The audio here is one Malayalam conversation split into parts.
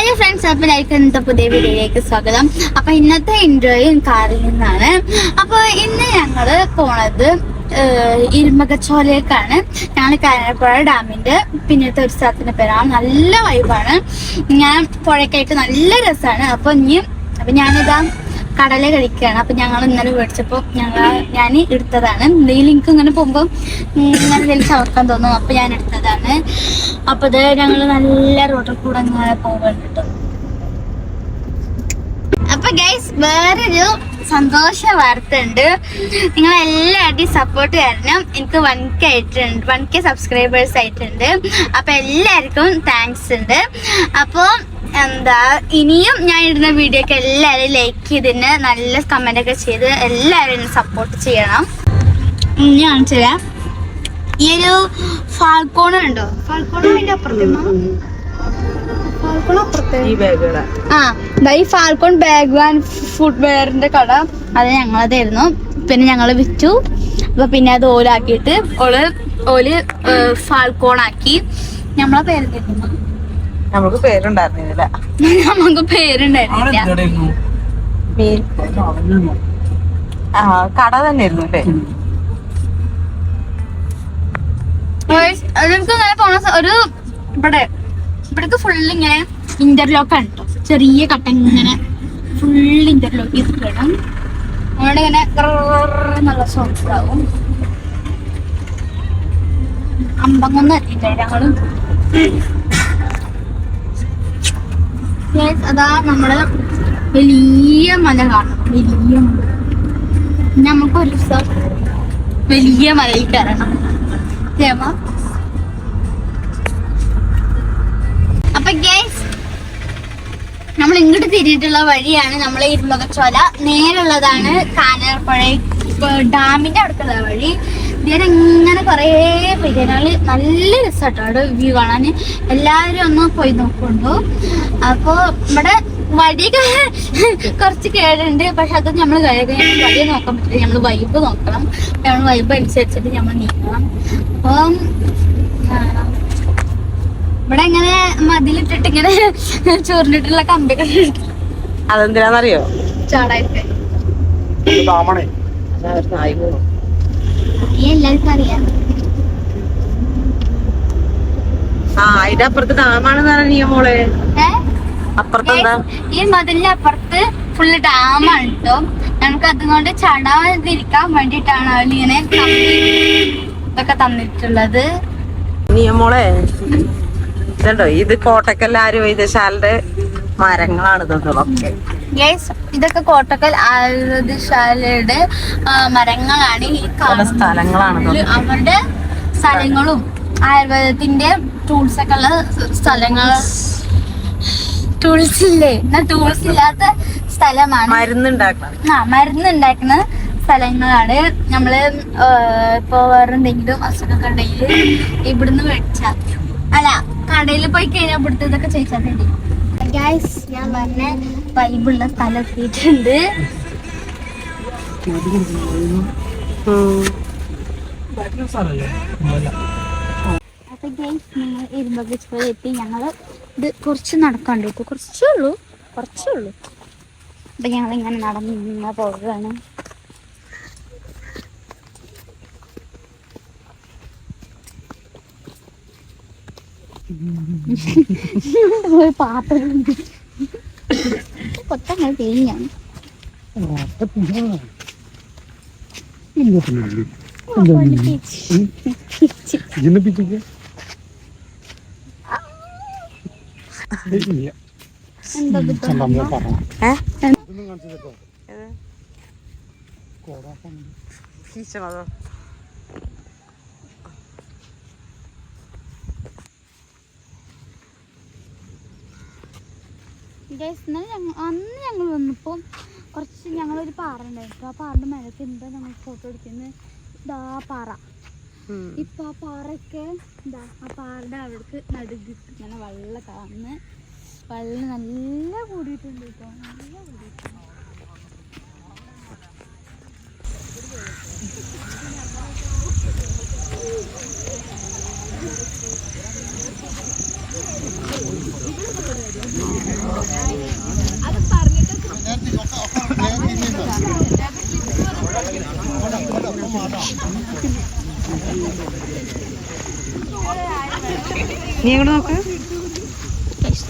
ഹായ് ഫ്രണ്ട്സ്, അപ്പൊ ഇന്നത്തെ പുതിയ വീഡിയോയിലേക്ക് സ്വാഗതം. അപ്പൊ ഇന്നത്തെ ഇൻട്രോയും കാറിൽ നിന്നാണ്. അപ്പൊ ഇന്ന് ഞങ്ങള് പോണത് ഇരുമ്പകച്ചോലയിലേക്കാണ്. ഞങ്ങൾ കാഞ്ഞിരപ്പുഴ ഡാമിന്റെ പിന്നത്തെ ഒരു സ്ഥലത്തിന്റെ പേരാണ്. നല്ല വൈബാണ്. ഞാൻ പുഴയ്ക്കായിട്ട് നല്ല രസമാണ്. അപ്പൊ ഞാനിതാ കടല കഴിക്കുകയാണ്. അപ്പൊ ഞങ്ങൾ ഇന്നലെ മേടിച്ചപ്പോ ഞാൻ എടുത്തതാണ്. ലിങ്ക് ഇങ്ങനെ പോകുമ്പോൾ ഇങ്ങനെ എന്തെങ്കിലും ചവർക്കാൻ തോന്നും. അപ്പൊ ഞാൻ എടുത്തതാണ്. അപ്പൊ ഇത് ഞങ്ങള് നല്ല റോഡിൽ കൂടെ ഇങ്ങനെ പോകണ്ട കേട്ടോ. അപ്പൊ ഗൈസ്, വേറൊരു സന്തോഷ വാർത്ത ഉണ്ട്. നിങ്ങളെല്ലാവരുടെയും സപ്പോർട്ട് തരണം. എനിക്ക് 1K സബ്സ്ക്രൈബേഴ്സ് ആയിട്ടുണ്ട്. അപ്പൊ എല്ലാവർക്കും താങ്ക്സ് ഉണ്ട്. അപ്പോൾ ഇനിയും ഞാൻ ഇടുന്ന വീഡിയോക്ക് എല്ലാവരും ലൈക്ക് ചെയ്തിന് നല്ല കമന്റ് ഒക്കെ ചെയ്ത് എല്ലാവരും സപ്പോർട്ട് ചെയ്യണം. ഞാൻ ചെയ്യാം. ഈ ഒരു ഫാൽക്കോൺ ഉണ്ടോ? ഫാൽക്കോണിന്റെ അപ്പുറത്തെ ഈ ഫാൽക്കോൺ ബാഗ് ആൻഡ് ഫുഡ് വെയറിന്റെ കട അത് ഞങ്ങളതായിരുന്നു. പിന്നെ ഞങ്ങള് വിറ്റു. അപ്പൊ പിന്നെ അത് ഓലാക്കിയിട്ട് ഓല് ഫാൽക്കോൺ ആക്കി. നമ്മളെ പേരെന്തായിരുന്നു? നമുക്ക് പേരുണ്ടായിരുന്നില്ല. കട തന്നെയായിരുന്നു അല്ലേ? നമുക്ക് ഇങ്ങനെ പോണ ഒരു ഇവിടേക്ക് ഫുള്ള് ഇങ്ങനെ ഇന്റർലോക്ക് ആണ് കേട്ടോ. ചെറിയ കട്ട ഇങ്ങനെ ഫുള്ള് ഇന്റർലോക്ക് ചെയ്തിട്ടിടണം. അവിടെ ഇങ്ങനെ നല്ല സോഫ്റ്റ് ആവും. അമ്പങ്ങൊന്നും എത്തിയില്ല ഞങ്ങള്. അതാ നമ്മള് വലിയ മല കാണണം. വലിയ മല. നമുക്കൊരു ദിവസം വലിയ മലയിൽ കയറണം. അപ്പൊ ഗൈസ്, നമ്മൾ ഇങ്ങോട്ട് തിരിഞ്ഞിട്ടുള്ള വഴിയാണ് നമ്മളെ ഇരുമ്പകച്ചോല. നേരുള്ളതാണ് കാഞ്ഞിരപ്പുഴ ഡാമിന്റെ അടുത്തുള്ള വഴി. ഇതുവരെ ഇങ്ങനെ കൊറേ പേര് നല്ല രസമാട്ടോ അവിടെ വ്യൂ കാണാൻ. എല്ലാവരും ഒന്ന് പോയി നോക്കുന്നുണ്ടോ. അപ്പൊ ഇവിടെ വഴിയൊക്കെ കുറച്ച് കേടുണ്ട്. പക്ഷെ അത് നമ്മൾ വഴി നോക്കാൻ പറ്റില്ല. നമ്മൾ വൈബ് നോക്കണം. നമ്മൾ വൈബ് അനുസരിച്ചിട്ട് നമ്മൾ നീക്കണം. അപ്പം ഇവിടെ ഇങ്ങനെ മതിലിട്ടിട്ട് ഇങ്ങനെ ചൂർന്നിട്ടുള്ള കമ്പികൾ. അതെന്തിനാന്നറിയോ? ചാടായിട്ട് എല്ലാവർക്കും അറിയാം. അതിന്റെ അപ്പുറത്ത് ഡാമാണെന്ന് പറഞ്ഞ മോളെ. അപ്പുറത്തെന്താ? ഈ മതിലിന്റെ അപ്പുറത്ത് ഫുള്ള് ഡാമാണ് കേട്ടോ. നമുക്ക് അതുകൊണ്ട് ചടാതിരിക്കാൻ വേണ്ടിട്ടാണ് അവരിങ്ങനെ ഇതൊക്കെ തന്നിട്ടുള്ളത്. മോളെ ഇതുണ്ടോ, ഇത് കോട്ടക്കൽ ആയുർവേദശാലയുടെ മരങ്ങളാണ് ഇതൊക്കെ. ഇതൊക്കെ കോട്ടക്കൽ ആയുർവേദശാലയുടെ മരങ്ങളാണ്. ഈ സ്ഥലങ്ങളാണ് അവരുടെ സ്ഥലങ്ങളും ആയുർവേദത്തിന്റെ ടൂൾസ് ഒക്കെ ഉള്ള സ്ഥലങ്ങൾ. ടൂൾസ് ഇല്ലേ? ടൂൾസ് ഇല്ലാത്ത സ്ഥലമാണ്. മരുന്നുണ്ടാക്കുന്ന സ്ഥലങ്ങളാണ്. നമ്മള് ഇപ്പൊ വേറെ എന്തെങ്കിലും അസുഖമൊക്കെ ഉണ്ടെങ്കിൽ ഇവിടുന്ന് മേടിച്ച കടയിൽ പോയി കഴിഞ്ഞാൽ ഇവിടുത്തെ ഇതൊക്കെ ചോദിച്ചാൽ മതി. ഗൈസ്, ഞാൻ പറഞ്ഞ വൈബുള്ള സ്ഥലം എത്തിയിട്ടുണ്ട്. അപ്പൊ ഗൈസ്, ഞങ്ങൾ ഇരുമ്പകച്ചോല എത്തി. ഞങ്ങള് ഇത് കുറച്ച് നടക്കാണ്ട് കേട്ടോ. കുറച്ചേ ഉള്ളൂ. അപ്പൊ ഞങ്ങളിങ്ങനെ നടന്ന് പോവുകയാണ്. പാത്രം കൊത്തങ്ങൾ തേങ്ങയാണ്. അന്ന് ഞങ്ങൾ വന്നപ്പോൾ ഞങ്ങളൊരു പാറ ഉണ്ടായിരുന്നു. ആ പാറയുടെ മേലൊക്കെ എന്താ ഞങ്ങൾ ഫോട്ടോ എടുക്കുന്നത്. ഇതാ പാറ. ഇപ്പൊ ആ പാറയൊക്കെ ആ പാറയുടെ അവിടേക്ക് നടുക്ക് ഇങ്ങനെ വെള്ളം കാണുന്ന വെള്ളം നല്ല കൂടിയിട്ടുണ്ട് കേട്ടോ. നല്ല കൂടിയിട്ടുണ്ട്. നീ അങ്ങോട്ട് നോക്ക്.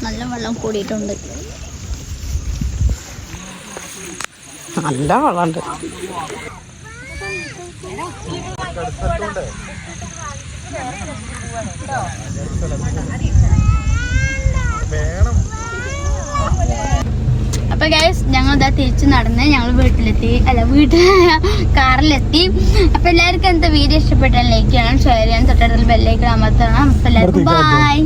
നല്ല വെള്ളം കൂടിയിട്ടുണ്ട്. നല്ല വെള്ളമുണ്ട്. അപ്പൊ ഗൈസ് ഞങ്ങൾ ഇതാ തിരിച്ചു നടന്ന് ഞങ്ങൾ വീട്ടിലെത്തി, കാറിലെത്തി. അപ്പൊ എല്ലാവർക്കും എന്താ വീഡിയോ ഇഷ്ടപ്പെട്ടാൽ ലൈക്ക് ചെയ്യണം, ഷെയർ ചെയ്യണം, തൊട്ടടുത്തുള്ള ബെല്ലൈക്കൺ അമർത്തണം. അപ്പൊ എല്ലാവർക്കും ബൈ.